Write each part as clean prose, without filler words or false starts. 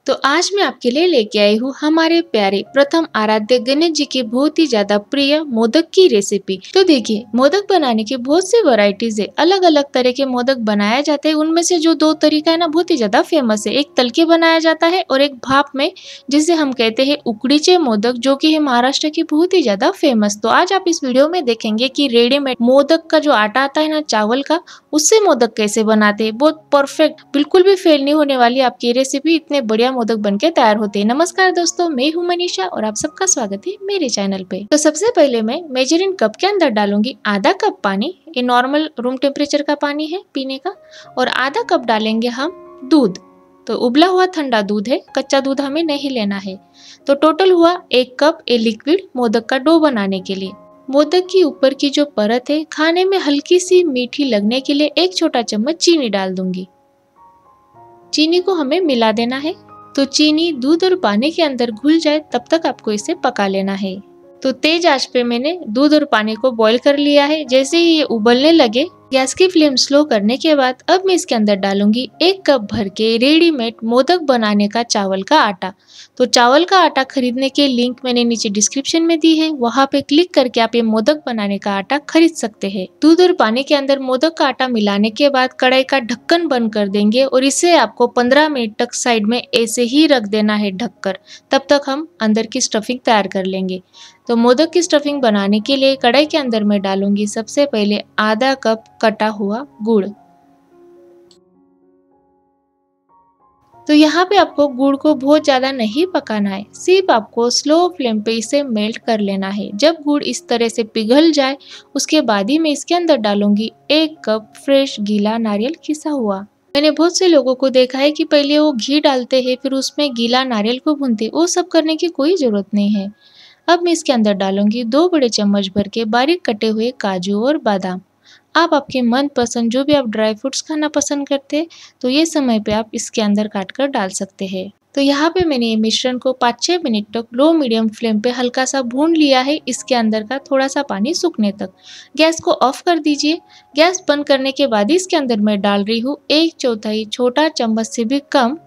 तो आज मैं आपके लिए लेके आई हूँ हमारे प्यारे प्रथम आराध्य गणेश जी की बहुत ही ज्यादा प्रिय मोदक की रेसिपी। तो देखिए, मोदक बनाने की बहुत सी वैरायटीज है, अलग अलग तरह के मोदक बनाए जाते हैं। उनमें से जो दो तरीका है ना, बहुत ही ज्यादा फेमस है। एक तल के बनाया जाता है और एक भाप में, जिसे हम कहते हैं उकड़ीचे मोदक, जो कि है महाराष्ट्र की बहुत ही ज्यादा फेमस। तो आज आप इस वीडियो में देखेंगे कि रेडीमेड मोदक का जो आटा आता है ना चावल का, उससे मोदक कैसे बनाते हैं। बहुत परफेक्ट, बिल्कुल भी फेल नहीं होने वाली आपकी रेसिपी, इतने बढ़िया मोदक बनके तैयार होते हैं। नमस्कार दोस्तों, मैं हूं मनीषा और आप सबका स्वागत है मेरे चैनल पे। तो सबसे पहले मैं मेजरिंग कप के अंदर डालूंगी आधा कप पानी। ये नॉर्मल रूम टेम्परेचर का पानी है पीने का। और आधा कप डालेंगे हम दूध। तो उबला हुआ ठंडा दूध है, कच्चा दूध हमें नहीं लेना है। तो टोटल हुआ 1 कप ये लिक्विड मोदक का डो बनाने के लिए। मोदक की ऊपर की जो परत है, खाने में हल्की सी मीठी लगने के लिए 1 छोटा चम्मच चीनी डाल दूंगी। चीनी को हमें मिला देना है। तो चीनी दूध और पानी के अंदर घुल जाए तब तक आपको इसे पका लेना है। तो तेज आंच पे मैंने दूध और पानी को बॉईल कर लिया है। जैसे ही ये उबलने लगे, गैस की फ्लेम स्लो करने के बाद अब मैं इसके अंदर डालूंगी 1 कप भर के रेडीमेड मोदक बनाने का चावल का आटा। तो चावल का आटा खरीदने के लिंक मैंने नीचे डिस्क्रिप्शन में दी है, वहां पे क्लिक करके आप ये मोदक बनाने का आटा खरीद सकते हैं। दूध और पानी के अंदर मोदक का आटा मिलाने के बाद कढ़ाई का ढक्कन बंद कर देंगे और इसे आपको 15 मिनट तक साइड में ऐसे ही रख देना है ढककर। तब तक हम अंदर की स्टफिंग तैयार कर लेंगे। तो मोदक की स्टफिंग बनाने के लिए कढ़ाई के अंदर मैं डालूंगी सबसे पहले आधा कप कटा हुआ गुड़। तो यहाँ पे आपको गुड़ को बहुत ज्यादा नहीं पकाना है, सिर्फ आपको स्लो फ्लेम पे इसे मेल्ट कर लेना है। जब गुड़ इस तरह से पिघल जाए, उसके बाद ही मैं इसके अंदर डालूंगी 1 कप फ्रेश गीला नारियल किसा हुआ। मैंने बहुत से लोगों को देखा है कि पहले वो घी डालते हैं, फिर उसमें गीला नारियल को भूनते। वो सब करने की कोई जरूरत नहीं है। अब मैं इसके अंदर डालूंगी 2 बड़े चम्मच भर के बारीक कटे हुए काजू और बादाम। आप आपके मन पसंद जो भी आप ड्राई फ्रूट्स खाना पसंद करते हैं, तो ये समय पे आप इसके अंदर काट कर डाल सकते हैं। तो यहाँ पे मैंने ये मिश्रण को 5-6 मिनट तक लो मीडियम फ्लेम पे हल्का सा भून लिया है, इसके अंदर का थोड़ा सा पानी सूखने तक। गैस को ऑफ कर दीजिए। गैस बंद करने के बाद इसके अंदर मैं डाल रही हूँ 1/4 छोटा चम्मच से भी कम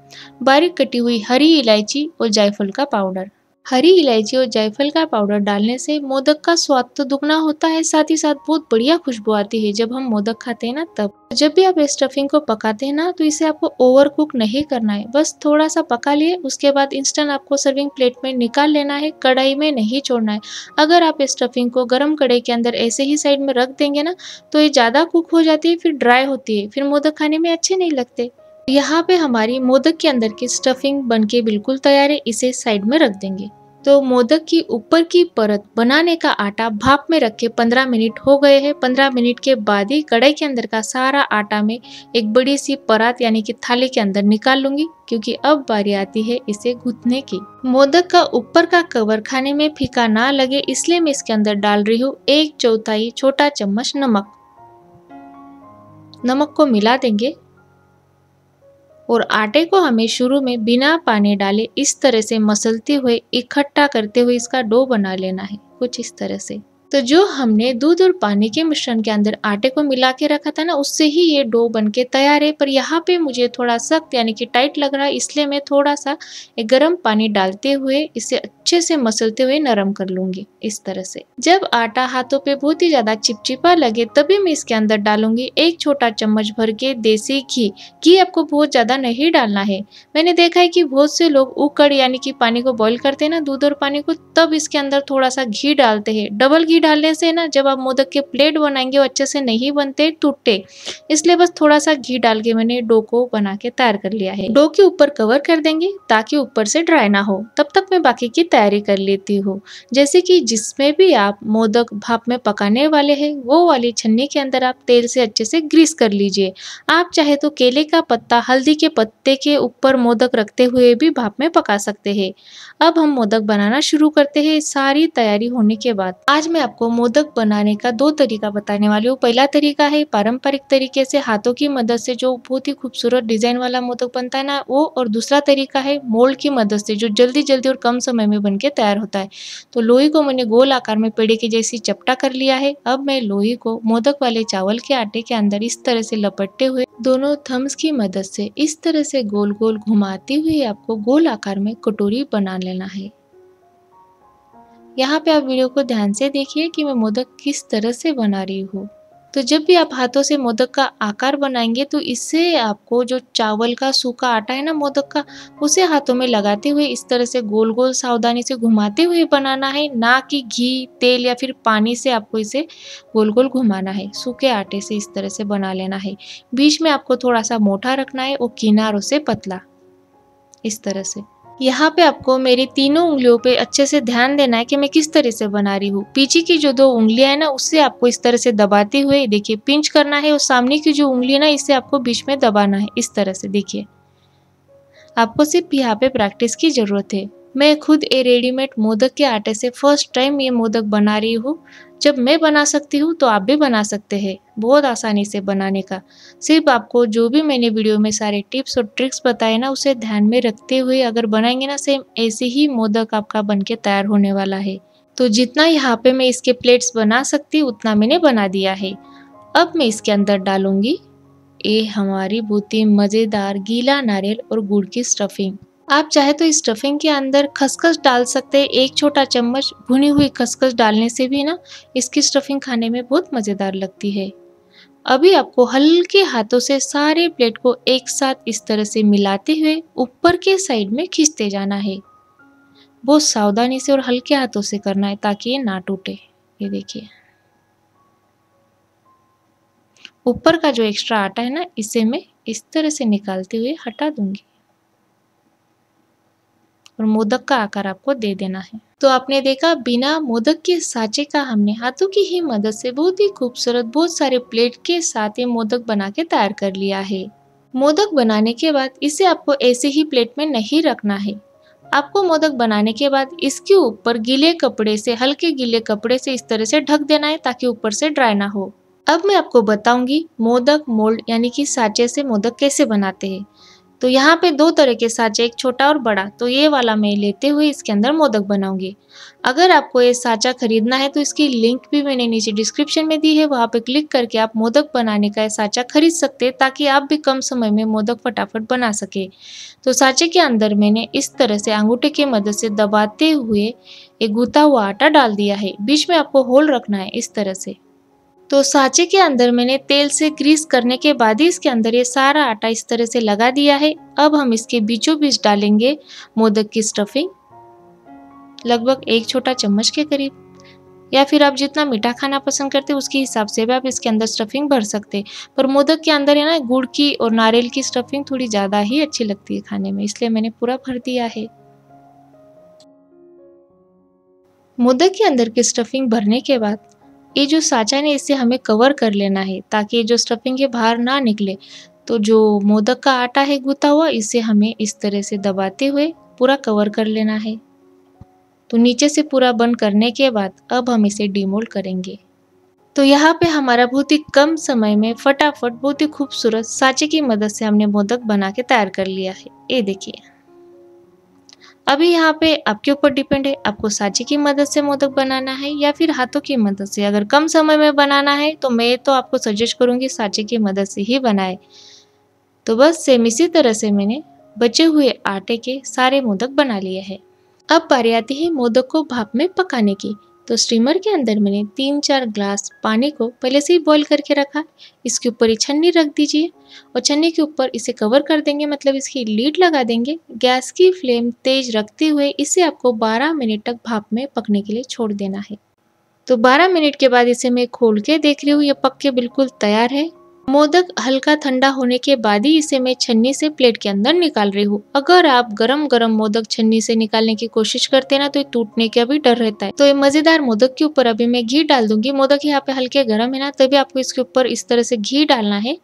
बारीक कटी हुई हरी इलायची और जायफल का पाउडर। हरी इलायची और जायफल का पाउडर डालने से मोदक का स्वाद तो दुगना होता है, साथ ही साथ बहुत बढ़िया खुशबू आती है जब हम मोदक खाते हैं ना तब। जब भी आप स्टफिंग को पकाते हैं ना, तो इसे आपको ओवर कुक नहीं करना है, बस थोड़ा सा पका लिए, उसके बाद इंस्टेंट आपको सर्विंग प्लेट में निकाल लेना है, कढ़ाई में नहीं छोड़ना है। अगर आप स्टफिंग को गर्म कढ़ाई के अंदर ऐसे ही साइड में रख देंगे ना, तो ये ज्यादा कुक हो जाती है, फिर ड्राई होती है, फिर मोदक खाने में अच्छे नहीं लगते। यहाँ पे हमारी मोदक के अंदर की स्टफिंग बनके बिल्कुल तैयार है, इसे साइड में रख देंगे। तो मोदक की ऊपर की परत बनाने का आटा भाप में रख के 15 मिनट हो गए हैं। 15 मिनट के बाद ही कढ़ाई के अंदर का सारा आटा में एक बड़ी सी परात यानी कि थाली के अंदर निकाल लूंगी, क्योंकि अब बारी आती है इसे गूंथने की। मोदक का ऊपर का कवर खाने में फीका ना लगे, इसलिए मैं इसके अंदर डाल रही हूँ 1/4 छोटा चम्मच नमक। नमक को मिला देंगे और आटे को हमें शुरू में बिना पानी डाले इस तरह से मसलते हुए इकट्ठा करते हुए इसका डो बना लेना है, कुछ इस तरह से। तो जो हमने दूध और पानी के मिश्रण के अंदर आटे को मिला के रखा था ना, उससे ही ये डो बनके तैयार है। पर यहाँ पे मुझे थोड़ा सख्त यानी कि टाइट लग रहा है, इसलिए मैं थोड़ा सा गर्म पानी डालते हुए इसे अच्छे से मसलते हुए नरम कर लूंगी इस तरह से। जब आटा हाथों पे बहुत ही ज्यादा चिपचिपा लगे, तभी मैं इसके अंदर डालूंगी 1 छोटा चम्मच भर के देसी घी। घी आपको बहुत ज्यादा नहीं डालना है। मैंने देखा है कि बहुत से लोग उकड़ यानी कि पानी को बॉईल करते हैं ना, दूध और पानी को, तब इसके अंदर थोड़ा सा घी डालते हैं। डबल घी डालने से ना, जब आप मोदक के प्लेट बनाएंगे वो अच्छे से नहीं बनते, टूटते। इसलिए बस थोड़ा सा घी डाल के मैंने डो को बना के तैयार कर लिया है। डो के ऊपर कवर कर देंगे ताकि ऊपर से ड्राई ना हो। तब तक मैं बाकी की तैयारी कर लेती हूँ। जैसे कि जिसमें भी आप मोदक भाप में पकाने वाले हैं, वो वाली छन्नी के अंदर आप तेल से अच्छे से ग्रीस कर लीजिए। आप चाहे तो केले का पत्ता हल्दी के पत्ते के ऊपर मोदक रखते हुए भी भाप में पका सकते हैं। अब हम मोदक बनाना शुरू करते हैं। सारी तैयारी होने के बाद आज मैं आपको मोदक बनाने का 2 तरीका बताने वाली हूँ। पहला तरीका है पारंपरिक तरीके से हाथों की मदद से जो बहुत ही खूबसूरत डिज़ाइन वाला मोदक बनता है ना वो, और दूसरा तरीका है मोल्ड की मदद से जो जल्दी-जल्दी और कम समय में बन के तैयार होता है। तो लोई को मैंने गोल आकार में पेड़े की जैसी चपटा कर लिया है। अब मैं लोई को मोदक वाले चावल के आटे के अंदर इस तरह से लपेटते हुए दोनों थम्स की मदद से इस तरह से गोल-गोल घुमाते हुए आपको गोल आकार में कटोरी बना लेना है। यहाँ पे आप वीडियो को ध्यान से देखिए कि मैं मोदक किस तरह से बना रही हूँ। तो जब भी आप हाथों से मोदक का आकार बनाएंगे तो इससे आपको जो चावल का सूखा आटा है ना मोदक का, उसे हाथों में लगाते हुए इस तरह से गोल गोल सावधानी से घुमाते हुए बनाना है, ना कि घी, तेल या फिर पानी से आपको इसे गोल गोल घुमाना है। सूखे आटे से इस तरह से बना लेना है। बीच में आपको थोड़ा सा मोटा रखना है और किनारों से पतला, इस तरह से। यहाँ पे आपको मेरी तीनों उंगलियों पे अच्छे से ध्यान देना है कि मैं किस तरह से बना रही हूँ। पीछे की जो 2 उंगलियां है ना उससे आपको इस तरह से दबाते हुए देखिए पिंच करना है, और सामने की जो उंगली है ना इससे आपको बीच में दबाना है, इस तरह से। देखिए आपको सिर्फ यहाँ पे प्रैक्टिस की जरूरत है। मैं खुद ये रेडीमेड मोदक के आटे से फर्स्ट टाइम ये मोदक बना रही हूँ। जब मैं बना सकती हूँ तो आप भी बना सकते हैं, बहुत आसानी से बनाने का। सिर्फ आपको जो भी मैंने वीडियो में सारे टिप्स और ट्रिक्स बताए ना उसे ध्यान में रखते हुए अगर बनाएंगे ना सेम ऐसे ही मोदक आपका बनके तैयार होने वाला है। तो जितना यहाँ पे मैं इसके प्लेट्स बना सकती हूँ उतना मैंने बना दिया है। अब मैं इसके अंदर डालूंगी ये हमारी बहुत ही मज़ेदार गीला नारियल और गुड़ की स्टफिंग। आप चाहे तो इस स्टफिंग के अंदर खसखस डाल सकते हैं। 1 छोटा चम्मच भुनी हुई खसखस डालने से भी ना इसकी स्टफिंग खाने में बहुत मज़ेदार लगती है। अभी आपको हल्के हाथों से सारे प्लेट को एक साथ इस तरह से मिलाते हुए ऊपर के साइड में खींचते जाना है। बहुत सावधानी से और हल्के हाथों से करना है ताकि ये ना टूटे। ये देखिए ऊपर का जो एक्स्ट्रा आटा है ना इसे मैं इस तरह से निकालते हुए हटा दूंगी और मोदक का आकार आपको दे देना है। तो आपने देखा बिना मोदक के साँचे का हमने हाथों की ही मदद से बहुत ही खूबसूरत बहुत सारे प्लेट के साथ ये मोदक बना के तैयार कर लिया है। मोदक बनाने के बाद इसे आपको ऐसे ही प्लेट में नहीं रखना है। आपको मोदक बनाने के बाद इसके ऊपर गीले कपड़े से हल्के गीले कपड़े से इस तरह से ढक देना है ताकि ऊपर से ड्राई ना हो। अब मैं आपको बताऊंगी मोदक मोल्ड यानी कि साँचे से मोदक कैसे बनाते हैं। तो यहाँ पे 2 तरह के साँचे, एक छोटा और बड़ा, तो ये वाला मैं लेते हुए इसके अंदर मोदक बनाऊंगी। अगर आपको ये साँचा खरीदना है तो इसकी लिंक भी मैंने नीचे डिस्क्रिप्शन में दी है, वहाँ पे क्लिक करके आप मोदक बनाने का ये साँचा खरीद सकते हैं ताकि आप भी कम समय में मोदक फटाफट बना सके। तो साँचे के अंदर मैंने इस तरह से अंगूठे की मदद से दबाते हुए एक गूंथा हुआ आटा डाल दिया है। बीच में आपको होल रखना है इस तरह से। तो साँचे के अंदर मैंने तेल से ग्रीस करने के बाद ही इसके अंदर ये सारा आटा इस तरह से लगा दिया है। अब हम इसके बीचों बीच डालेंगे मोदक की स्टफिंग, लगभग 1 छोटा चम्मच के करीब, या फिर आप जितना मीठा खाना पसंद करते हैं उसके हिसाब से भी आप इसके अंदर स्टफिंग भर सकते हैं। पर मोदक के अंदर है ना गुड़ की और नारियल की स्टफिंग थोड़ी ज़्यादा ही अच्छी लगती है खाने में, इसलिए मैंने पूरा भर दिया है। मोदक के अंदर की स्टफिंग भरने के बाद ये जो साँचा है ना इसे हमें कवर कर लेना है ताकि जो स्टफिंग के बाहर ना निकले। तो जो मोदक का आटा है गूंथा हुआ इसे हमें इस तरह से दबाते हुए पूरा कवर कर लेना है। तो नीचे से पूरा बंद करने के बाद अब हम इसे डीमोल्ड करेंगे। तो यहाँ पे हमारा बहुत ही कम समय में फटाफट बहुत ही खूबसूरत साँचे की मदद से हमने मोदक बना के तैयार कर लिया है। ये देखिए अभी यहाँ पे आपके ऊपर डिपेंड है, आपको साँचे की मदद से मोदक बनाना है या फिर हाथों की मदद से। अगर कम समय में बनाना है तो मैं तो आपको सजेस्ट करूँगी साँचे की मदद से ही बनाए। तो बस सेम इसी तरह से मैंने बचे हुए आटे के सारे मोदक बना लिए हैं। अब बारी आती है मोदक को भाप में पकाने की। तो स्टीमर के अंदर मैंने 3-4 ग्लास पानी को पहले से ही बॉईल करके रखा। इसके ऊपर ये छन्नी रख दीजिए और छन्नी के ऊपर इसे कवर कर देंगे, मतलब इसकी लीड लगा देंगे। गैस की फ्लेम तेज रखते हुए इसे आपको 12 मिनट तक भाप में पकने के लिए छोड़ देना है। तो 12 मिनट के बाद इसे मैं खोल के देख रही हूँ, ये पक के बिल्कुल तैयार है। मोदक हल्का ठंडा होने के बाद ही इसे मैं छन्नी से प्लेट के अंदर निकाल रही हूँ। अगर आप गरम गरम मोदक छन्नी से निकालने की कोशिश करते हैं ना तो ये टूटने का भी डर रहता है। तो ये मजेदार मोदक के ऊपर अभी मैं घी डाल दूंगी। मोदक यहाँ पे हल्के गरम है ना, तभी आपको इसके ऊपर इस तरह से घी डालना है।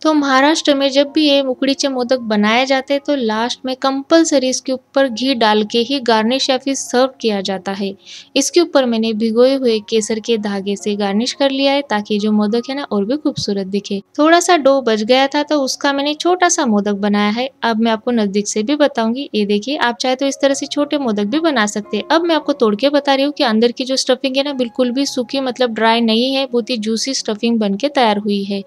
तो महाराष्ट्र में जब भी ये उकडीचे मोदक बनाए जाते हैं तो लास्ट में कंपल्सरी इसके ऊपर घी डाल के ही गार्निश या फिर सर्व किया जाता है। इसके ऊपर मैंने भिगोए हुए केसर के धागे से गार्निश कर लिया है ताकि जो मोदक है ना और भी खूबसूरत दिखे। थोड़ा सा डो बच गया था तो उसका मैंने छोटा सा मोदक बनाया है। अब मैं आपको नजदीक से भी बताऊंगी। ये देखिए, आप चाहे तो इस तरह से छोटे मोदक भी बना सकते हैं। अब मैं आपको तोड़ के बता रही हूँ कि अंदर की जो स्टफिंग है ना बिल्कुल भी सूखी मतलब ड्राई नहीं है, बहुत ही जूसी स्टफिंग बन के तैयार हुई है।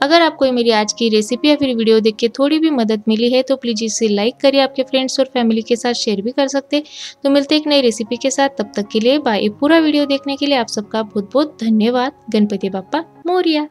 अगर आपको मेरी आज की रेसिपी या फिर वीडियो देख के थोड़ी भी मदद मिली है तो प्लीज़ इसे लाइक करिए, आपके फ्रेंड्स और फैमिली के साथ शेयर भी कर सकते हैं। तो मिलते हैं एक नई रेसिपी के साथ, तब तक के लिए बाय। पूरा वीडियो देखने के लिए आप सबका बहुत बहुत धन्यवाद। गणपति बाप्पा मोरया।